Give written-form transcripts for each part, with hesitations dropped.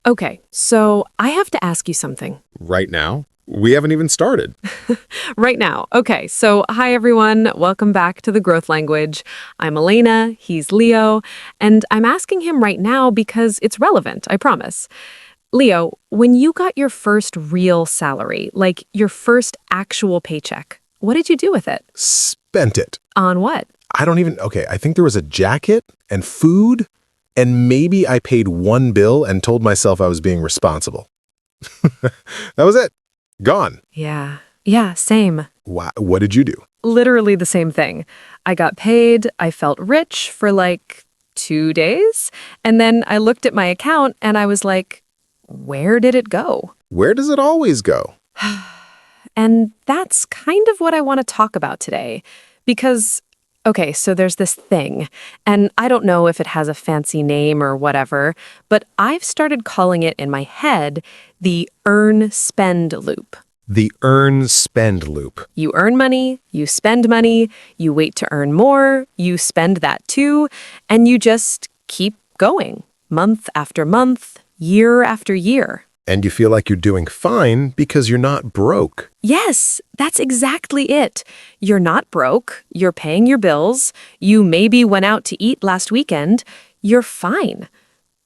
Okay, so I have to ask you something. Right now? We haven't even started. Right now. Okay, so hi everyone. Welcome back to the Growth Language. I'm Elena, he's Leo, and I'm asking him right now because it's relevant, I promise. Leo, when you got your first real salary, like your first actual paycheck, what did you do with it? Spent it. On what? Okay, I think there was a jacket and food, and maybe I paid one bill and told myself I was being responsible. That was it. Gone. Yeah, same. Wow, what did you do? Literally the same thing. I got paid, I felt rich for like 2 days, and then I looked at my account and I was like, where did it go? Where does it always go? And that's kind of what I want to talk about today. Because, okay, so there's this thing, and I don't know if it has a fancy name or whatever, but I've started calling it in my head the earn-spend loop. The earn-spend loop. You earn money, you spend money, you wait to earn more, you spend that too, and you just keep going, month after month, year after year. And you feel like you're doing fine because you're not broke. Yes, that's exactly it. You're not broke, you're paying your bills, you maybe went out to eat last weekend, you're fine.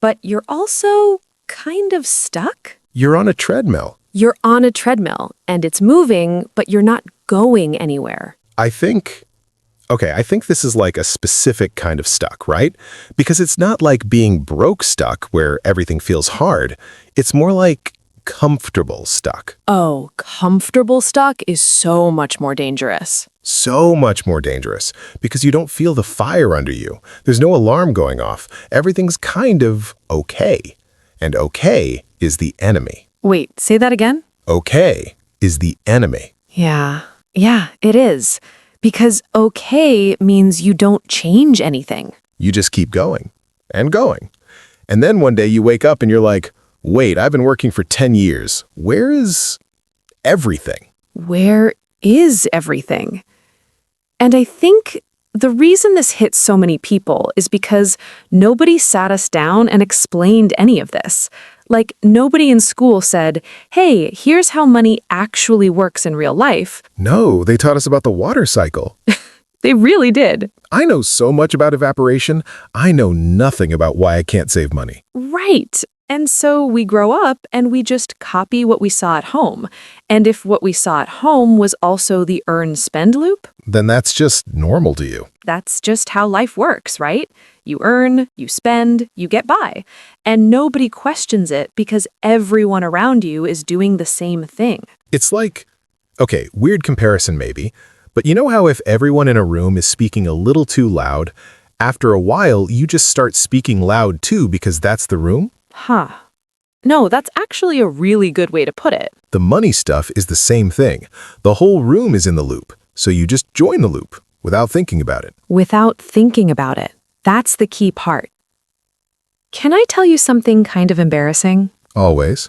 But you're also kind of stuck. You're on a treadmill. You're on a treadmill, and it's moving, but you're not going anywhere. I think this is like a specific kind of stuck, right? Because it's not like being broke stuck where everything feels hard. It's more like comfortable stuck. Oh, comfortable stuck is so much more dangerous. So much more dangerous because you don't feel the fire under you. There's no alarm going off. Everything's kind of okay. And okay is the enemy. Wait, say that again? Okay is the enemy. Yeah, it is. Because okay means you don't change anything. You just keep going and going. And then one day you wake up and you're like, wait, I've been working for 10 years. Where is everything? Where is everything? And I think the reason this hits so many people is because nobody sat us down and explained any of this. Like, nobody in school said, hey, here's how money actually works in real life. No, they taught us about the water cycle. They really did. I know so much about evaporation. I know nothing about why I can't save money. Right. And so we grow up and we just copy what we saw at home. And if what we saw at home was also the earn-spend loop, Then that's just normal to you. that's just how life works, right? You earn, you spend, you get by. And nobody questions it because everyone around you is doing the same thing. It's like, okay, weird comparison maybe, but you know how if everyone in a room is speaking a little too loud, after a while you just start speaking loud too because that's the room? Huh. No, that's actually a really good way to put it. The money stuff is the same thing. The whole room is in the loop, so you just join the loop without thinking about it. Without thinking about it. That's the key part. Can I tell you something kind of embarrassing? Always.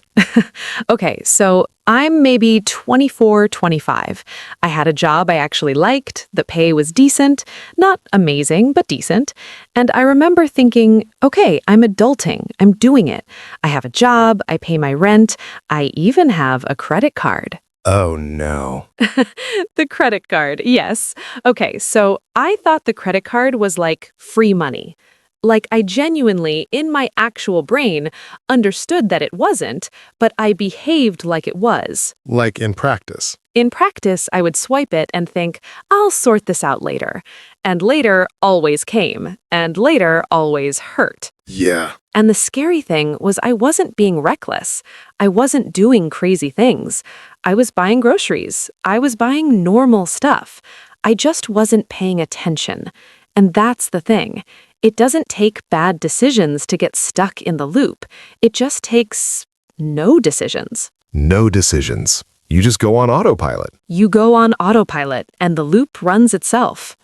Okay, so I'm maybe 24, 25. I had a job I actually liked, the pay was decent, not amazing, but decent. And I remember thinking, okay, I'm adulting, I'm doing it. I have a job, I pay my rent, I even have a credit card. Oh no. The credit card, yes. Okay, so I thought the credit card was like free money. Like I genuinely, in my actual brain, understood that it wasn't, but I behaved like it was. Like in practice. In practice, I would swipe it and think, I'll sort this out later. And later always came, and later always hurt. Yeah. And the scary thing was I wasn't being reckless. I wasn't doing crazy things. I was buying groceries. I was buying normal stuff. I just wasn't paying attention. And that's the thing. It doesn't take bad decisions to get stuck in the loop. It just takes no decisions. No decisions. You just go on autopilot. You go on autopilot, and the loop runs itself.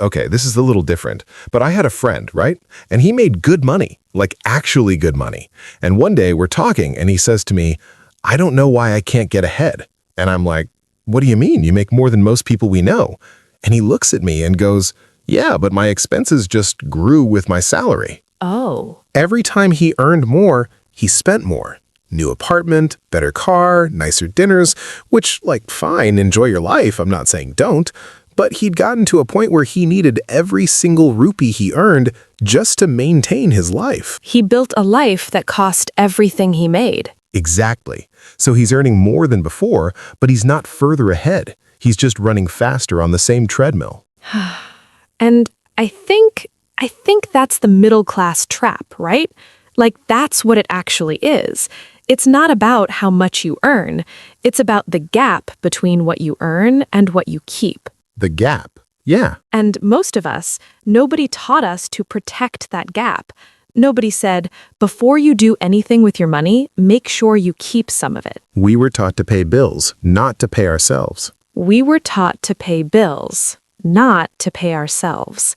Okay, this is a little different, but I had a friend, right? And he made good money, like actually good money. And one day we're talking and he says to me, I don't know why I can't get ahead. And I'm like, what do you mean? You make more than most people we know. And he looks at me and goes, yeah, but my expenses just grew with my salary. Oh. Every time he earned more, He spent more. New apartment, better car, nicer dinners, which, like, fine, enjoy your life, I'm not saying don't, but he'd gotten to a point where he needed every single rupee he earned just to maintain his life. He built a life that cost everything he made. Exactly. So he's earning more than before, but he's not further ahead. He's just running faster on the same treadmill. And I think that's the middle class trap, right? Like, that's what it actually is. It's not about how much you earn. It's about the gap between what you earn and what you keep. The gap. Yeah. And most of us, nobody taught us to protect that gap. Nobody said, before you do anything with your money, make sure you keep some of it. We were taught to pay bills, not to pay ourselves. We were taught to pay bills, not to pay ourselves.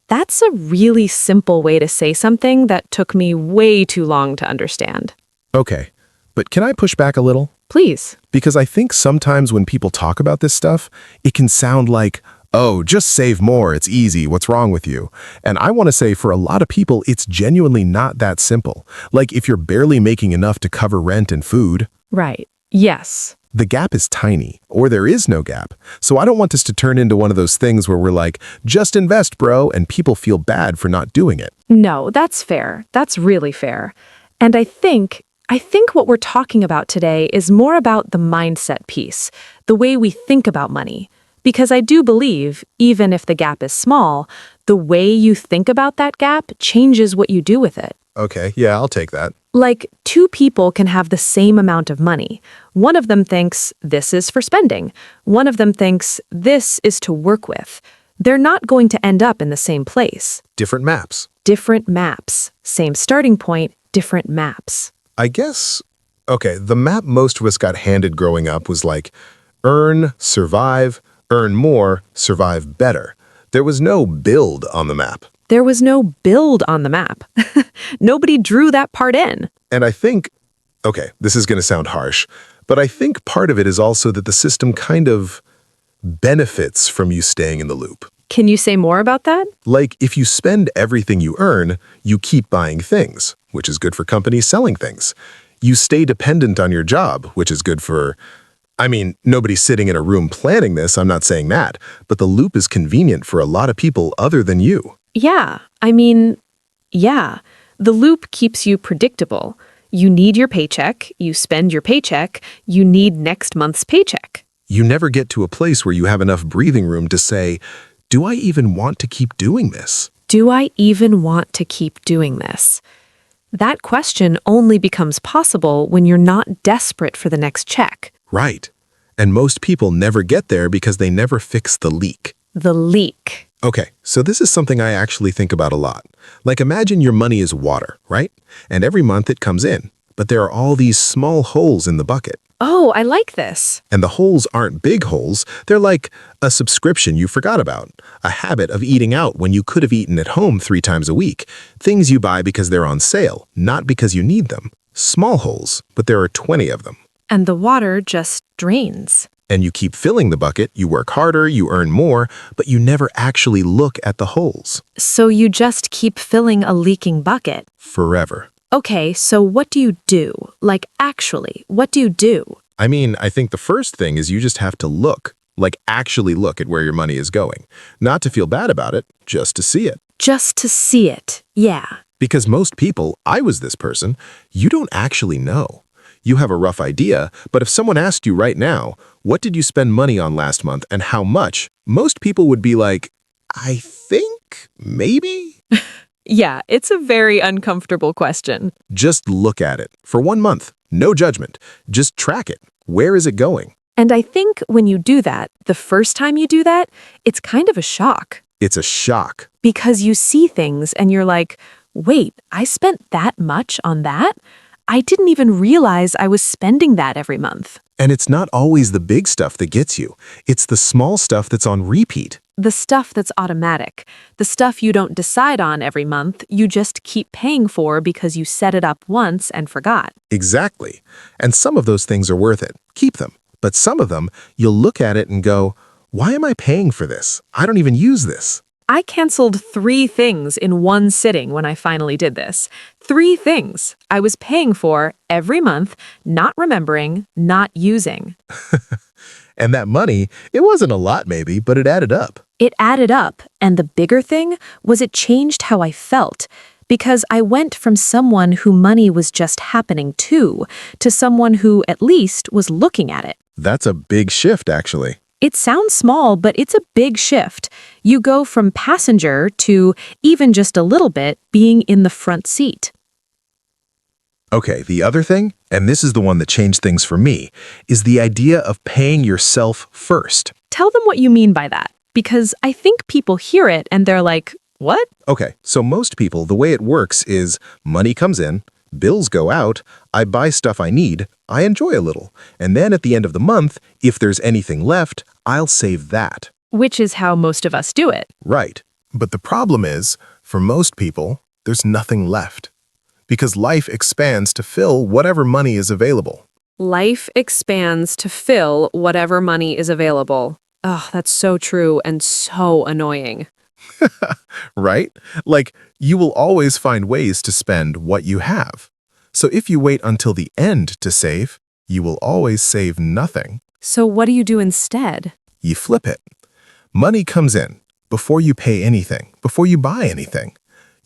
That's a really simple way to say something that took me way too long to understand. Okay, but can I push back a little? Please. Because I think sometimes when people talk about this stuff, it can sound like, oh, just save more, it's easy, what's wrong with you? And I want to say for a lot of people, it's genuinely not that simple. Like if you're barely making enough to cover rent and food. Right. Yes. The gap is tiny, or there is no gap. So I don't want this to turn into one of those things where we're like, just invest, bro, and people feel bad for not doing it. No, that's fair. That's really fair. And I think what we're talking about today is more about the mindset piece, the way we think about money. Because I do believe, even if the gap is small, the way you think about that gap changes what you do with it. Okay, yeah, I'll take that. Like, two people can have the same amount of money. One of them thinks this is for spending. One of them thinks this is to work with. They're not going to end up in the same place. Different maps. Different maps. Same starting point, different maps. I guess, okay, the map most of us got handed growing up was like, earn, survive, earn more, survive better. There was no build on the map. There was no build on the map. Nobody drew that part in. And I think, okay, this is going to sound harsh, but I think part of it is also that the system kind of benefits from you staying in the loop. Can you say more about that? Like, if you spend everything you earn, you keep buying things, which is good for companies selling things. You stay dependent on your job, which is good for, I mean, nobody's sitting in a room planning this, I'm not saying that, but the loop is convenient for a lot of people other than you. Yeah, yeah. The loop keeps you predictable. You need your paycheck, you spend your paycheck, you need next month's paycheck. You never get to a place where you have enough breathing room to say, do I even want to keep doing this? Do I even want to keep doing this? That question only becomes possible when you're not desperate for the next check. Right. And most people never get there because they never fix the leak. The leak. Okay, so this is something I actually think about a lot. Like imagine your money is water, right? And every month it comes in, but there are all these small holes in the bucket. Oh, I like this. And the holes aren't big holes, they're like a subscription you forgot about, a habit of eating out when you could have eaten at home 3 times a week, things you buy because they're on sale, not because you need them. Small holes, but there are 20 of them. And the water just drains. And you keep filling the bucket, you work harder, you earn more, but you never actually look at the holes. So you just keep filling a leaking bucket. Forever. Okay, so what do you do? Like, actually, what do you do? I mean, I think the first thing is you just have to look, like actually look at where your money is going. Not to feel bad about it, just to see it. Just to see it, yeah. Because most people, I was this person, you don't actually know. You have a rough idea, but if someone asked you right now, what did you spend money on last month and how much, most people would be like, I think, maybe? Yeah, it's a very uncomfortable question. Just look at it. For 1 month. No judgment. Just track it. Where is it going? And I think when you do that, the first time you do that, it's kind of a shock. It's a shock. Because you see things and you're like, wait, I spent that much on that? I didn't even realize I was spending that every month. And it's not always the big stuff that gets you. It's the small stuff that's on repeat. The stuff that's automatic. The stuff you don't decide on every month, you just keep paying for because you set it up once and forgot. Exactly. And some of those things are worth it. Keep them. But some of them, you'll look at it and go, why am I paying for this? I don't even use this. I canceled 3 things in one sitting when I finally did this. 3 things I was paying for every month, not remembering, not using. And that money, it wasn't a lot maybe, but it added up. It added up, and the bigger thing was it changed how I felt. Because I went from someone who money was just happening to someone who at least was looking at it. That's a big shift, actually. It sounds small, but it's a big shift. You go from passenger to, even just a little bit, being in the front seat. Okay, the other thing, and this is the one that changed things for me, is the idea of paying yourself first. Tell them what you mean by that, because I think people hear it and they're like, what? Okay, so most people, the way it works is money comes in, bills go out, I buy stuff I need, I enjoy a little, and then at the end of the month, if there's anything left, I'll save that. Which is how most of us do it. Right. But the problem is, for most people, there's nothing left. Because life expands to fill whatever money is available. Life expands to fill whatever money is available. Oh, that's so true and so annoying. Right? Like, you will always find ways to spend what you have. So if you wait until the end to save, you will always save nothing. So what do you do instead? You flip it. Money comes in before you pay anything, before you buy anything.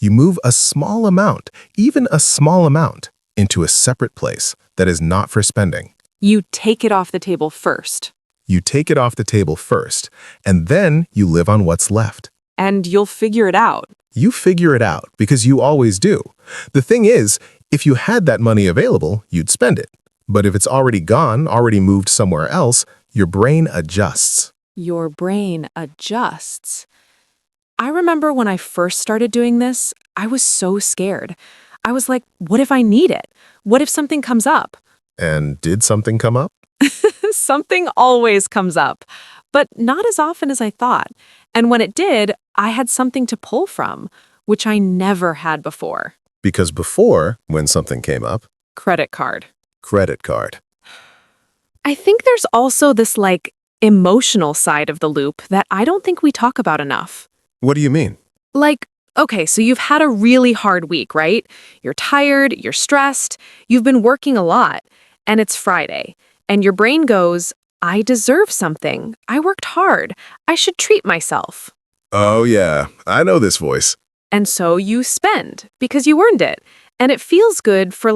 You move a small amount, even a small amount, into a separate place that is not for spending. You take it off the table first. You take it off the table first, and then you live on what's left. And you'll figure it out. You figure it out because you always do. The thing is, if you had that money available, you'd spend it. But if it's already gone, already moved somewhere else, your brain adjusts. Your brain adjusts. I remember when I first started doing this, I was so scared. I was like, what if I need it? What if something comes up? And did something come up? Something always comes up, but not as often as I thought. And when it did, I had something to pull from, which I never had before. Because before, when something came up, Credit card. credit card. I think there's also this emotional side of the loop that I don't think we talk about enough. What do you mean? Okay, so you've had a really hard week, right? You're tired, you're stressed, you've been working a lot, and it's Friday. And your brain goes, I deserve something. I worked hard. I should treat myself. Oh yeah, I know this voice. And so you spend because you earned it. And it feels good for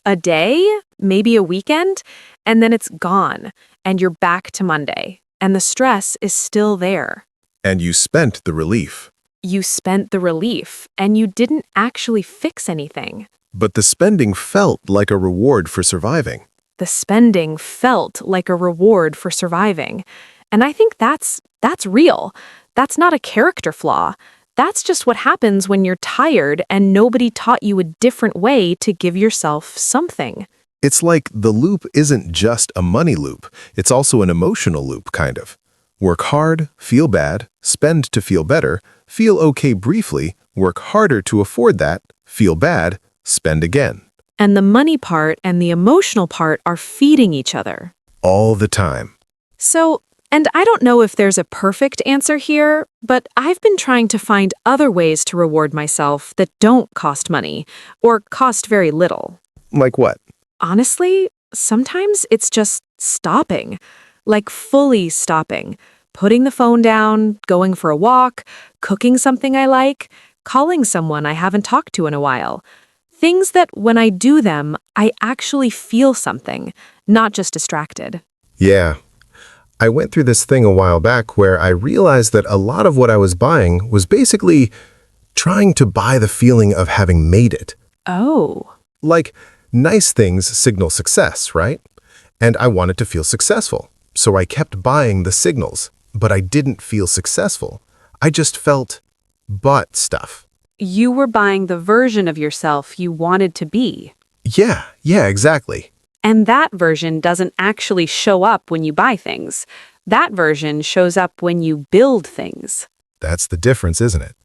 a day, maybe a weekend, and then it's gone. And you're back to Monday. And the stress is still there. And you spent the relief. You spent the relief, and you didn't actually fix anything. But the spending felt like a reward for surviving. The spending felt like a reward for surviving. And I think that's real. That's not a character flaw. That's just what happens when you're tired and nobody taught you a different way to give yourself something. It's like the loop isn't just a money loop. It's also an emotional loop, kind of. Work hard, feel bad, spend to feel better, feel okay briefly, work harder to afford that, feel bad, spend again. And the money part and the emotional part are feeding each other. All the time. So, and I don't know if there's a perfect answer here, but I've been trying to find other ways to reward myself that don't cost money, or cost very little. Like what? Honestly, sometimes it's just stopping. Fully stopping. Putting the phone down, going for a walk, cooking something I like, calling someone I haven't talked to in a while. Things that when I do them, I actually feel something, not just distracted. Yeah. I went through this thing a while back where I realized that a lot of what I was buying was basically trying to buy the feeling of having made it. Oh. Like, nice things signal success, right? And I wanted to feel successful. So I kept buying the signals, but I didn't feel successful. I just felt bought stuff. You were buying the version of yourself you wanted to be. Yeah, exactly. And that version doesn't actually show up when you buy things. That version shows up when you build things. That's the difference, isn't it?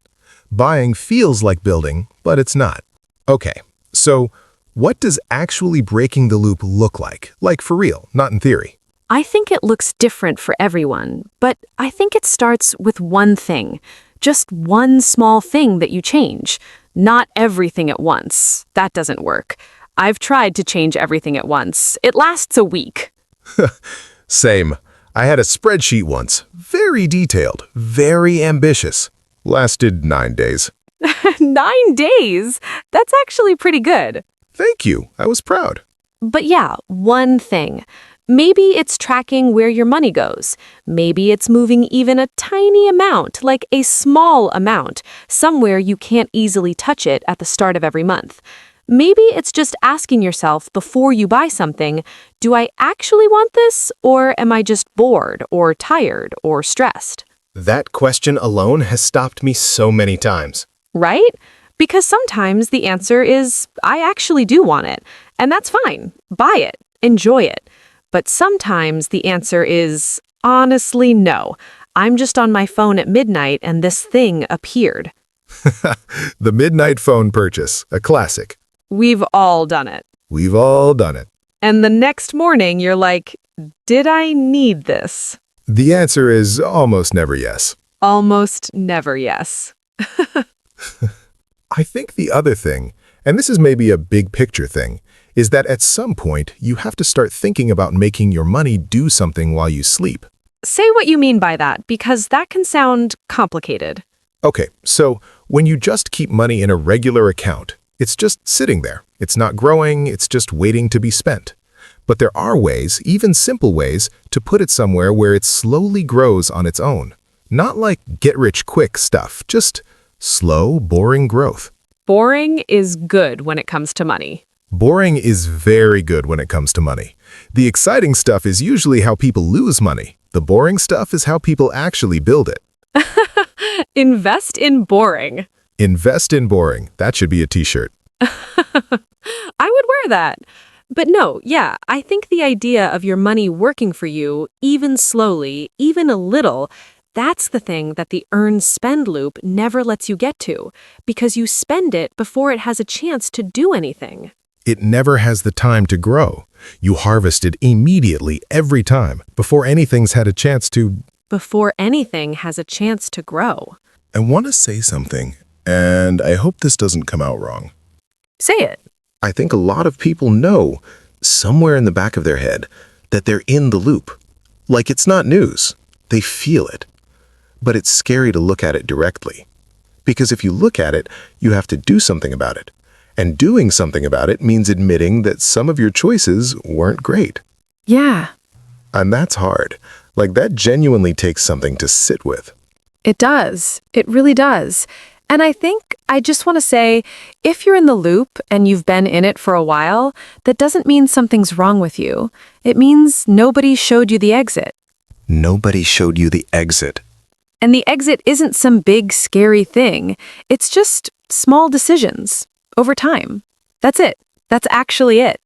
Buying feels like building, but it's not. Okay, so what does actually breaking the loop look like? Like for real, not in theory. I think it looks different for everyone, but I think it starts with one thing: Just one small thing that you change. Not everything at once. That doesn't work. I've tried to change everything at once. It lasts a week. Same. I had a spreadsheet once. Very detailed, very ambitious. Lasted 9 days. 9 days? That's actually pretty good. Thank you. I was proud. But yeah, one thing. Maybe it's tracking where your money goes. Maybe it's moving even a tiny amount, like a small amount, somewhere you can't easily touch it at the start of every month. Maybe it's just asking yourself before you buy something, do I actually want this, or am I just bored, or tired, or stressed? That question alone has stopped me so many times. Right? Because sometimes the answer is, I actually do want it, and that's fine. Buy it. Enjoy it. But sometimes the answer is, honestly, no. I'm just on my phone at midnight and this thing appeared. The midnight phone purchase, a classic. We've all done it. We've all done it. And the next morning, you're like, did I need this? The answer is almost never yes. Almost never yes. I think the other thing, and this is maybe a big picture thing, is that at some point you have to start thinking about making your money do something while you sleep. Say what you mean by that, because that can sound complicated. Okay, so when you just keep money in a regular account, it's just sitting there. It's not growing, it's just waiting to be spent. But there are ways, even simple ways, to put it somewhere where it slowly grows on its own. Not like get-rich-quick stuff, just slow, boring growth. Boring is good when it comes to money. Boring is very good when it comes to money. The exciting stuff is usually how people lose money. The boring stuff is how people actually build it. Invest in boring. Invest in boring. That should be a t-shirt. I would wear that. But no, yeah, I think the idea of your money working for you, even slowly, even a little, that's the thing that the earn-spend loop never lets you get to, because you spend it before it has a chance to do anything. It never has the time to grow. You harvest it immediately every time, before anything's had a chance to... Before anything has a chance to grow. I want to say something, and I hope this doesn't come out wrong. Say it. I think a lot of people know, somewhere in the back of their head, that they're in the loop. Like it's not news. They feel it. But it's scary to look at it directly. Because if you look at it, you have to do something about it. And doing something about it means admitting that some of your choices weren't great. Yeah. And that's hard. Like that genuinely takes something to sit with. It does. It really does. And I think I just want to say, if you're in the loop and you've been in it for a while, that doesn't mean something's wrong with you. It means nobody showed you the exit. Nobody showed you the exit. And the exit isn't some big, scary thing. It's just small decisions over time. That's it. That's actually it.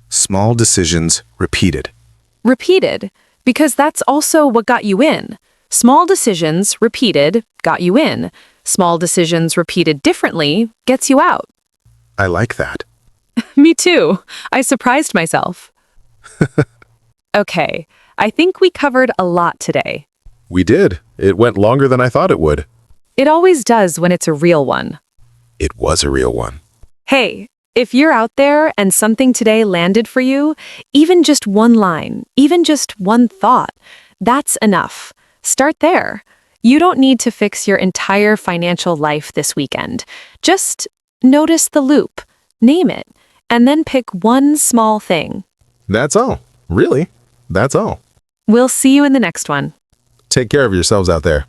Small decisions repeated. Repeated, because that's also what got you in. Small decisions repeated got you in. Small decisions repeated differently gets you out. I like that. Me too. I surprised myself. Okay, I think we covered a lot today. We did. It went longer than I thought it would. It always does when it's a real one. It was a real one. Hey, if you're out there and something today landed for you, even just one line, even just one thought, that's enough. Start there. You don't need to fix your entire financial life this weekend. Just notice the loop, name it, and then pick one small thing. That's all. Really, that's all. We'll see you in the next one. Take care of yourselves out there.